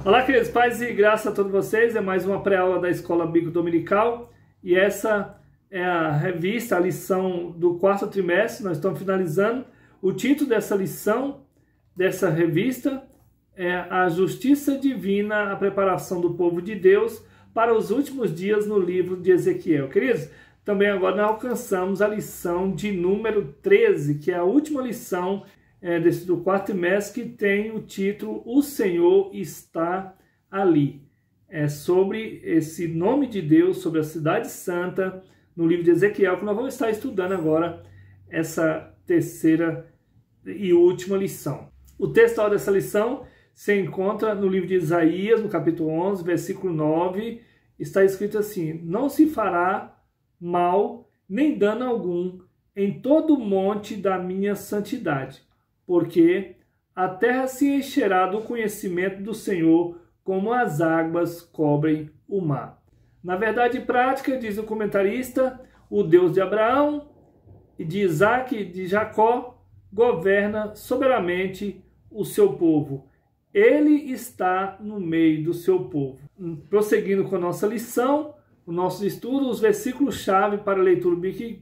Olá, queridos, paz e graça a todos vocês. É mais uma pré-aula da Escola Bíblica Dominical e essa é a revista, a lição do quarto trimestre. Nós estamos finalizando. O título dessa lição, dessa revista, é A Justiça Divina, a preparação do povo de Deus para os últimos dias no livro de Ezequiel. Queridos, também agora nós alcançamos a lição de número 13, que é a última lição do quarto trimestre, que tem o título O Senhor está ali. É sobre esse nome de Deus, sobre a cidade santa, no livro de Ezequiel, que nós vamos estar estudando agora essa terceira e última lição. O texto dessa lição se encontra no livro de Isaías, no capítulo 11, versículo 9, está escrito assim: não se fará mal nem dano algum em todo o monte da minha santidade, porque a terra se encherá do conhecimento do Senhor, como as águas cobrem o mar. Na verdade prática, diz o comentarista, o Deus de Abraão, de Isaac e de Jacó governa soberanamente o seu povo. Ele está no meio do seu povo. Prosseguindo com a nossa lição, o nosso estudo, os versículos-chave para a leitura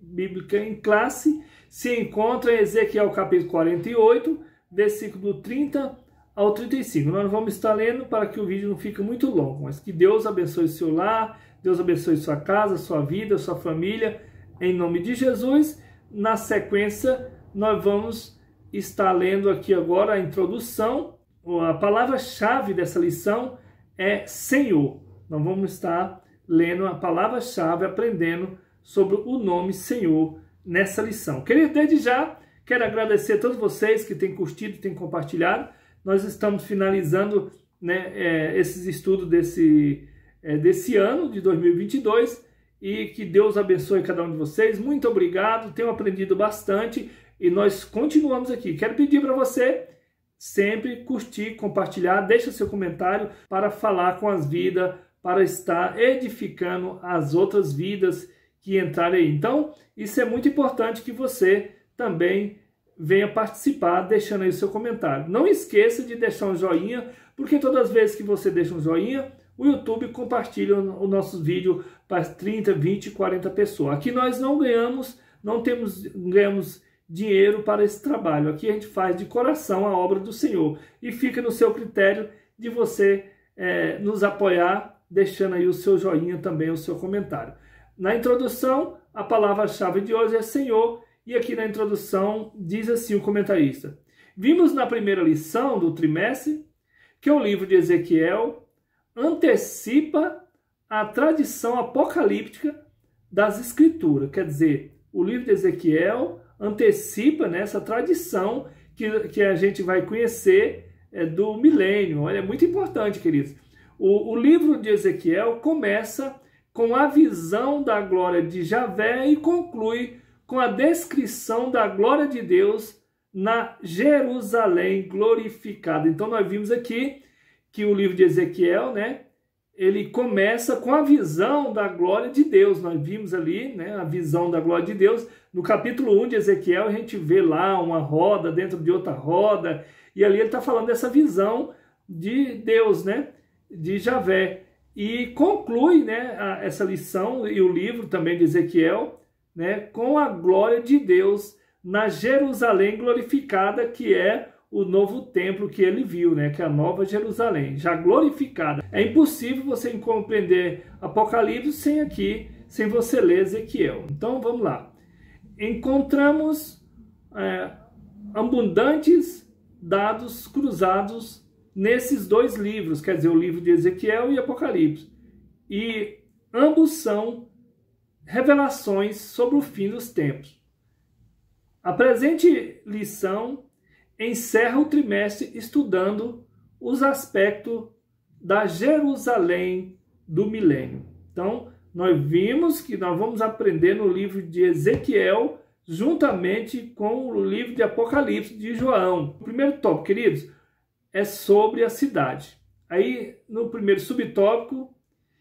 bíblica em classe se encontram em Ezequiel capítulo 48, versículo 30 ao 35. Nós vamos estar lendo para que o vídeo não fique muito longo, mas que Deus abençoe o seu lar, Deus abençoe sua casa, sua vida, sua família, em nome de Jesus. Na sequência, nós vamos estar lendo aqui agora a introdução. A palavra-chave dessa lição é Senhor. Nós vamos estar lendo a palavra-chave, aprendendo sobre o nome Senhor nessa lição. Querido, desde já, quero agradecer a todos vocês que têm curtido, têm compartilhado. Nós estamos finalizando esses estudos desse ano de 2022 e que Deus abençoe cada um de vocês. Muito obrigado, tenho aprendido bastante e nós continuamos aqui. Quero pedir para você sempre curtir, compartilhar, deixa seu comentário para falar com as vidas, para estar edificando as outras vidas que entrarem aí. Então, isso é muito importante que você também venha participar, deixando aí o seu comentário. Não esqueça de deixar um joinha, porque todas as vezes que você deixa um joinha, o YouTube compartilha o nosso vídeo para 30, 20, 40 pessoas. Aqui nós não ganhamos dinheiro para esse trabalho. Aqui a gente faz de coração a obra do Senhor. E fica no seu critério de você nos apoiar, deixando aí o seu joinha também, o seu comentário. Na introdução, a palavra-chave de hoje é Senhor. E aqui na introdução diz assim o comentarista: vimos na primeira lição do trimestre que o livro de Ezequiel antecipa a tradição apocalíptica das Escrituras. Quer dizer, o livro de Ezequiel antecipa essa tradição que a gente vai conhecer do milênio. Olha, é muito importante, queridos. O livro de Ezequiel começa com a visão da glória de Javé e conclui com a descrição da glória de Deus na Jerusalém glorificada. Então nós vimos aqui que o livro de Ezequiel, ele começa com a visão da glória de Deus. Nós vimos ali, a visão da glória de Deus. No capítulo 1 de Ezequiel, a gente vê lá uma roda dentro de outra roda, e ali ele está falando dessa visão de Deus, de Javé. E conclui essa lição e o livro também de Ezequiel, com a glória de Deus na Jerusalém glorificada, que é o novo templo que ele viu, que é a nova Jerusalém, já glorificada. É impossível você compreender Apocalipse sem você ler Ezequiel. Então vamos lá. Encontramos abundantes dados cruzados nesses dois livros, quer dizer, o livro de Ezequiel e Apocalipse. E ambos são revelações sobre o fim dos tempos. A presente lição encerra o trimestre estudando os aspectos da Jerusalém do milênio. Então, nós vimos que nós vamos aprender no livro de Ezequiel juntamente com o livro de Apocalipse de João. O primeiro tópico, queridos, é sobre a cidade. Aí, no primeiro subtópico,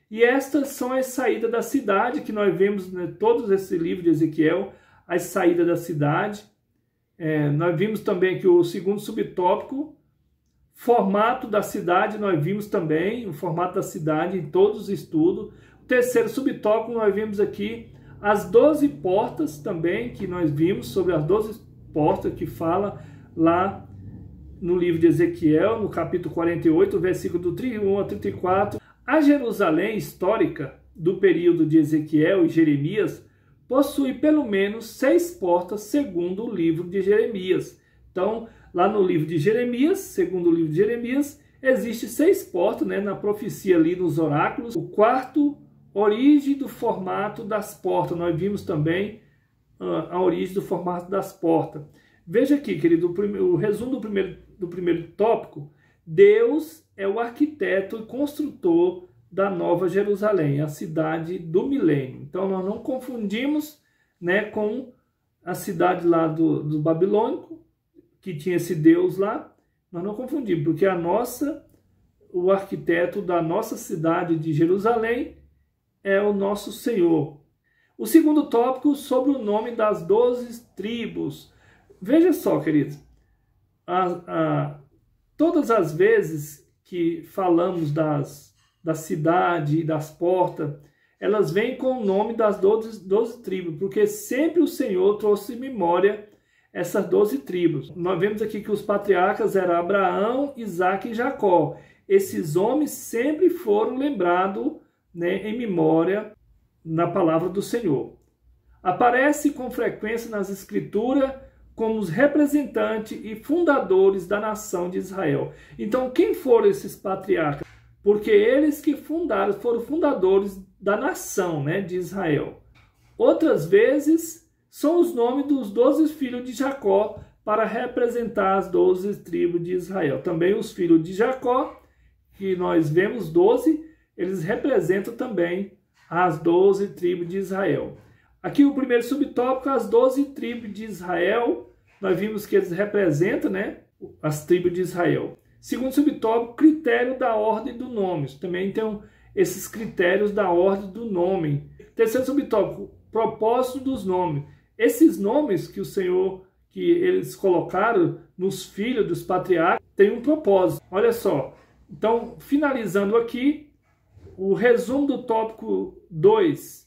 e estas são as saídas da cidade, que nós vemos todos esse livro de Ezequiel, as saídas da cidade. Nós vimos também que o segundo subtópico Formato da cidade, nós vimos também o formato da cidade em todos os estudos. O terceiro subtópico, nós vimos aqui as 12 portas também, que nós vimos sobre as 12 portas que fala lá no livro de Ezequiel, no capítulo 48, versículo do 31 a 34. A Jerusalém histórica do período de Ezequiel e Jeremias possui pelo menos 6 portas, segundo o livro de Jeremias. Então, lá no livro de Jeremias, segundo o livro de Jeremias, existe 6 portas, né, na profecia ali nos oráculos. O quarto, origem do formato das portas. Nós vimos também a origem do formato das portas. Veja aqui, querido, o resumo do primeiro tópico. Deus é o arquiteto e construtor da Nova Jerusalém, a cidade do milênio. Então, nós não confundimos, né, com a cidade lá do Babilônico, que tinha esse Deus lá. Nós não confundimos, porque o arquiteto da nossa cidade de Jerusalém é o nosso Senhor. O segundo tópico, sobre o nome das 12 tribos. Veja só, queridos, todas as vezes que falamos da cidade e das portas, elas vêm com o nome das 12 tribos, porque sempre o Senhor trouxe em memória essas 12 tribos. Nós vemos aqui que os patriarcas eram Abraão, Isaque e Jacó. Esses homens sempre foram lembrados, né, em memória na palavra do Senhor. Aparece com frequência nas Escrituras como os representantes e fundadores da nação de Israel. Então, quem foram esses patriarcas? Porque eles que foram fundadores da nação, né, de Israel. Outras vezes, são os nomes dos 12 filhos de Jacó para representar as 12 tribos de Israel. Também os filhos de Jacó, que nós vemos 12, eles representam também as 12 tribos de Israel. Aqui o primeiro subtópico, as 12 tribos de Israel, nós vimos que eles representam, né, as tribos de Israel. Segundo subtópico, critério da ordem do nome. Também tem esses critérios da ordem do nome. Terceiro subtópico, propósito dos nomes. Esses nomes que o Senhor, que eles colocaram nos filhos dos patriarcas, tem um propósito. Olha só. Então, finalizando aqui, o resumo do tópico 2.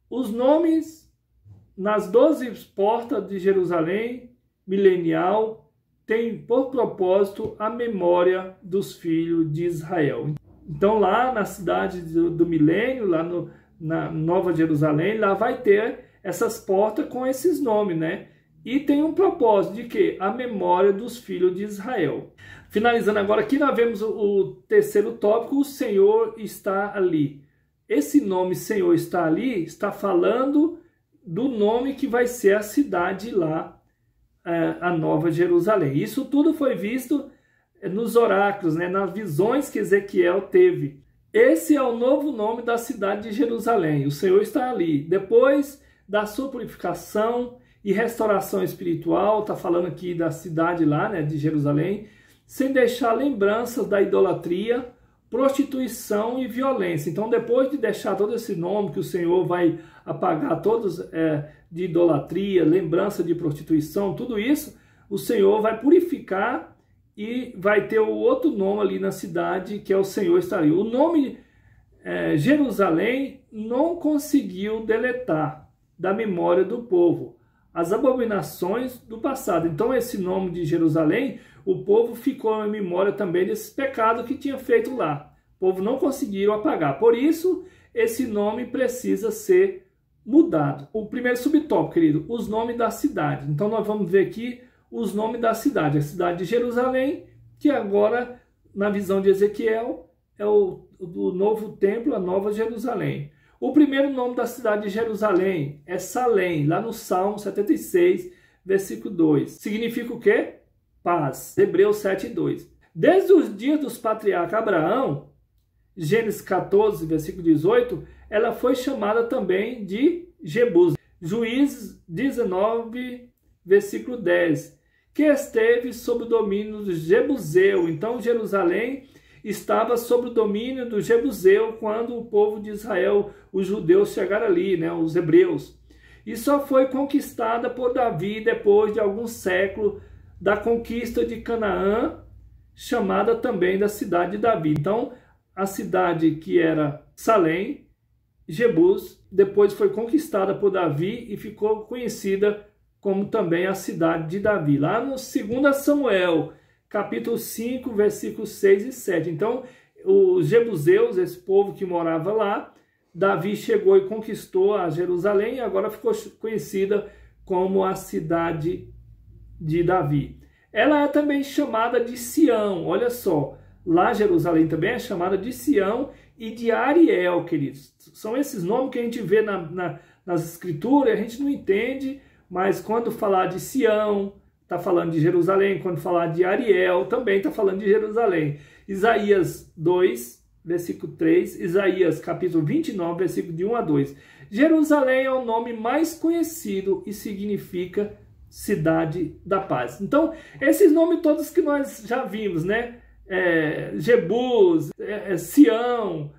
Os nomes nas 12 portas de Jerusalém milenial têm por propósito a memória dos filhos de Israel. Então, lá na cidade do milênio, lá na Nova Jerusalém, lá vai ter essas portas com esses nomes, né? E tem um propósito de quê? A memória dos filhos de Israel. Finalizando agora aqui, nós vemos o terceiro tópico, o Senhor está ali. Esse nome Senhor está ali, está falando do nome que vai ser a cidade lá, a Nova Jerusalém. Isso tudo foi visto nos oráculos, né, nas visões que Ezequiel teve. Esse é o novo nome da cidade de Jerusalém. O Senhor está ali. Depois da sua purificação e restauração espiritual, está falando aqui da cidade lá, né, de Jerusalém, sem deixar lembranças da idolatria, prostituição e violência. Então, depois de deixar todo esse nome que o Senhor vai apagar todos de idolatria, lembrança de prostituição, tudo isso, o Senhor vai purificar e vai ter o outro nome ali na cidade, que é o Senhor está ali. O nome Jerusalém não conseguiu deletar da memória do povo as abominações do passado. Então, esse nome de Jerusalém, o povo ficou em memória também desses pecados que tinha feito lá. O povo não conseguiu apagar. Por isso, esse nome precisa ser mudado. O primeiro subtópico, querido, os nomes da cidade. Então, nós vamos ver aqui os nomes da cidade. A cidade de Jerusalém, que agora, na visão de Ezequiel, é o do novo templo, a Nova Jerusalém. O primeiro nome da cidade de Jerusalém é Salém, lá no Salmo 76, versículo 2. Significa o quê? Paz. Hebreus 7:2. Desde os dias dos patriarcas Abraão, Gênesis 14, versículo 18, ela foi chamada também de Jebus. Juízes 19, versículo 10, que esteve sob o domínio do Jebuseu. Então, Jerusalém estava sob o domínio do Jebuseu quando o povo de Israel, os judeus, chegaram ali, né, os hebreus. E só foi conquistada por Davi depois de alguns séculos da conquista de Canaã chamada também da cidade de Davi. Então, a cidade que era Salém, Jebus, depois foi conquistada por Davi e ficou conhecida como também a cidade de Davi. Lá no 2 Samuel, capítulo 5, versículos 6 e 7. Então, os jebuseus, esse povo que morava lá, Davi chegou e conquistou a Jerusalém e agora ficou conhecida como a cidade de Davi. Ela é também chamada de Sião, olha só. Lá Jerusalém também é chamada de Sião e de Ariel, queridos. São esses nomes que a gente vê nas escrituras, a gente não entende, mas quando falar de Sião, está falando de Jerusalém. Quando falar de Ariel, também está falando de Jerusalém. Isaías 2, versículo 3, Isaías capítulo 29, versículo de 1 a 2. Jerusalém é o nome mais conhecido e significa cidade da paz. Então, esses nomes todos que nós já vimos, né? Jebus, Sião,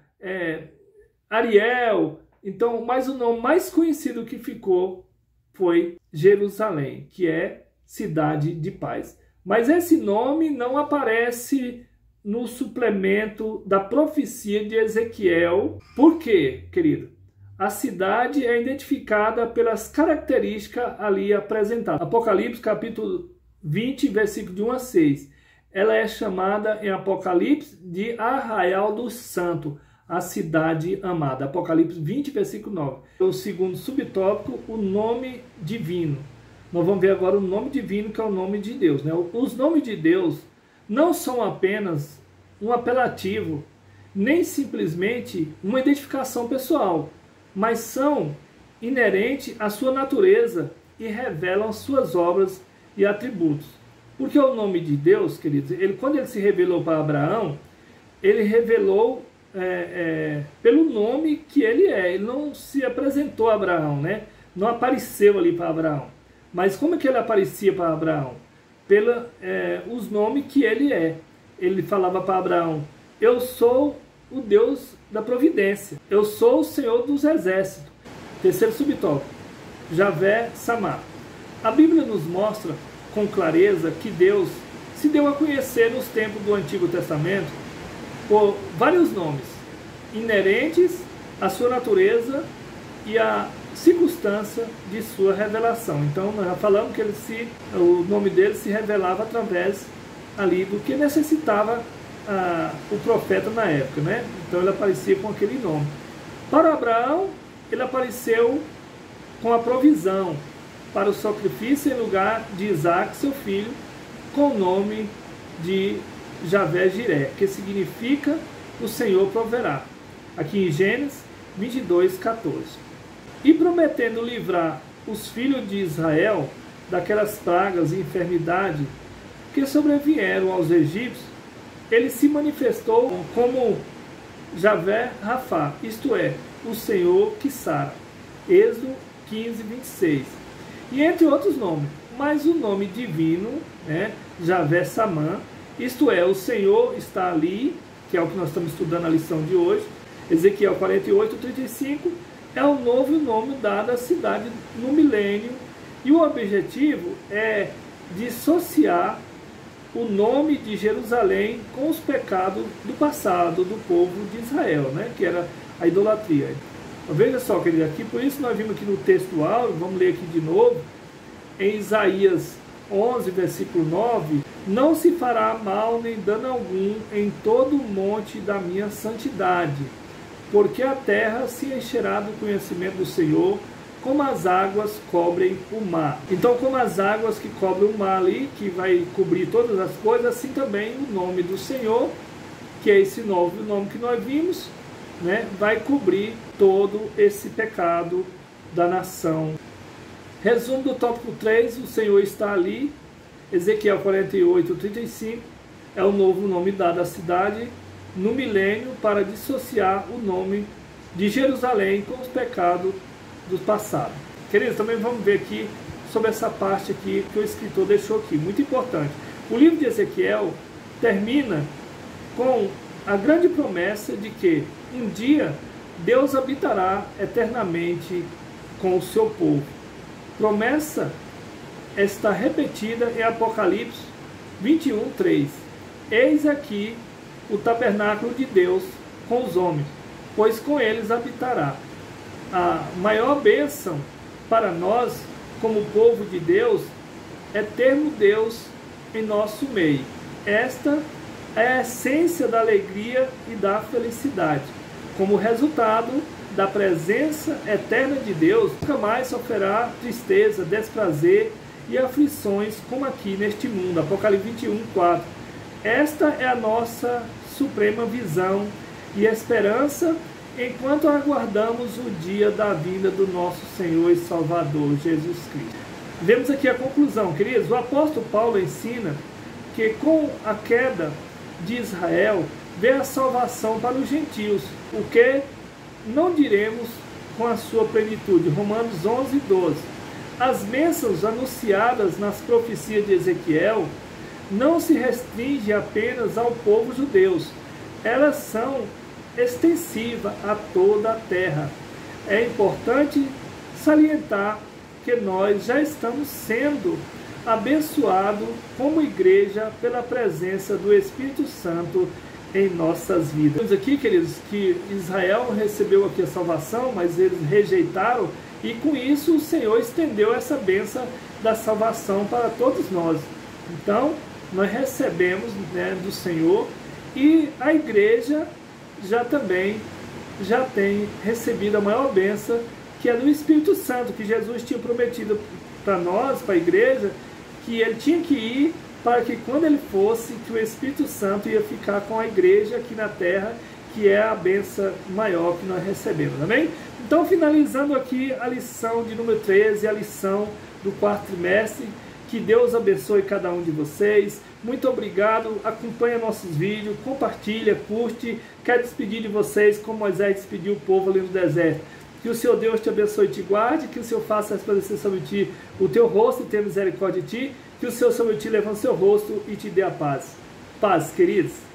Ariel. Então, mas o nome mais conhecido que ficou foi Jerusalém, que é cidade de paz. Mas esse nome não aparece no suplemento da profecia de Ezequiel. Por quê, querido? A cidade é identificada pelas características ali apresentadas. Apocalipse capítulo 20, versículo de 1 a 6. Ela é chamada em Apocalipse de Arraial do Santo, a cidade amada. Apocalipse 20, versículo 9. O segundo subtópico, o nome divino. Nós vamos ver agora o nome divino, que é o nome de Deus, né? Os nomes de Deus não são apenas um apelativo, nem simplesmente uma identificação pessoal, mas são inerentes à sua natureza e revelam suas obras e atributos. Porque o nome de Deus, queridos, quando ele se revelou para Abraão, ele revelou pelo nome que ele é. Ele não se apresentou a Abraão, né? Não apareceu ali para Abraão. Mas como é que ele aparecia para Abraão? Os nomes que ele é. Ele falava para Abraão: eu sou o Deus da providência, eu sou o Senhor dos exércitos. Terceiro subtópico, Javé Samá. A Bíblia nos mostra com clareza que Deus se deu a conhecer nos tempos do Antigo Testamento por vários nomes inerentes à sua natureza e à circunstância de sua revelação. Então nós já falamos que o nome dele se revelava através ali do que necessitava o profeta na época, né? Então ele aparecia com aquele nome. Para Abraão, ele apareceu com a provisão para o sacrifício em lugar de Isaac, seu filho, com o nome de Javé Jiré, que significa o Senhor proverá. Aqui em Gênesis 22, 14. E prometendo livrar os filhos de Israel daquelas pragas e enfermidade que sobrevieram aos egípcios, ele se manifestou como Javé Rafá, isto é, o Senhor que sara. Êxodo 15, 26. E entre outros nomes, mas o nome divino, né, Javé Samã, isto é, o Senhor está ali, que é o que nós estamos estudando na lição de hoje. Ezequiel 48, 35, é o novo nome dado à cidade no milênio, e o objetivo é dissociar o nome de Jerusalém com os pecados do passado do povo de Israel, né, que era a idolatria. Então, veja só, querido, aqui, por isso nós vimos aqui no texto áureo, vamos ler aqui de novo, em Isaías 11, versículo 9, não se fará mal nem dano algum em todo o monte da minha santidade, porque a terra se encherá do conhecimento do Senhor, como as águas cobrem o mar. Então, como as águas que cobrem o mar ali, que vai cobrir todas as coisas, assim também o nome do Senhor, que é esse novo nome que nós vimos, né, vai cobrir todo esse pecado da nação. Resumo do tópico 3, o Senhor está ali. Ezequiel 48, 35, é o novo nome dado à cidade no milênio para dissociar o nome de Jerusalém com os pecados do passado. Queridos, também vamos ver aqui sobre essa parte aqui que o escritor deixou aqui, muito importante. O livro de Ezequiel termina com a grande promessa de que um dia Deus habitará eternamente com o seu povo. Promessa está repetida em Apocalipse 21, 3. eis aqui o tabernáculo de Deus com os homens, pois com eles habitará. A maior bênção para nós, como povo de Deus, é termos Deus em nosso meio. Esta é a essência da alegria e da felicidade. Como resultado da presença eterna de Deus, nunca mais sofrerá tristeza, desprazer e aflições como aqui neste mundo. Apocalipse 21:4. Esta é a nossa suprema visão e esperança enquanto aguardamos o dia da vinda do nosso Senhor e Salvador Jesus Cristo. Vemos aqui a conclusão, queridos. O apóstolo Paulo ensina que com a queda de Israel veio a salvação para os gentios, o que não diremos com a sua plenitude. Romanos 11:12. As bênçãos anunciadas nas profecias de Ezequiel não se restringem apenas ao povo judeu, elas são extensivas a toda a terra. É importante salientar que nós já estamos sendo abençoados como igreja pela presença do Espírito Santo em nossas vidas. Vemos aqui, queridos, que Israel recebeu aqui a salvação, mas eles rejeitaram, e com isso o Senhor estendeu essa bênção da salvação para todos nós. Então, nós recebemos, né, do Senhor, e a igreja já tem recebido a maior bênção, que é do Espírito Santo, que Jesus tinha prometido para nós, para a igreja, que ele tinha que ir para que quando ele fosse, que o Espírito Santo ia ficar com a igreja aqui na terra, que é a bênção maior que nós recebemos, amém? Então, finalizando aqui a lição de número 13, a lição do quarto trimestre, que Deus abençoe cada um de vocês. Muito obrigado, acompanha nossos vídeos, compartilha, curte. Quero despedir de vocês como Moisés despediu o povo ali no deserto. Que o Senhor Deus te abençoe e te guarde, que o Senhor faça resplandecer sobre ti o teu rosto e tenha misericórdia de ti, que o Senhor sobre ti levante o seu rosto e te dê a paz. Paz, queridos.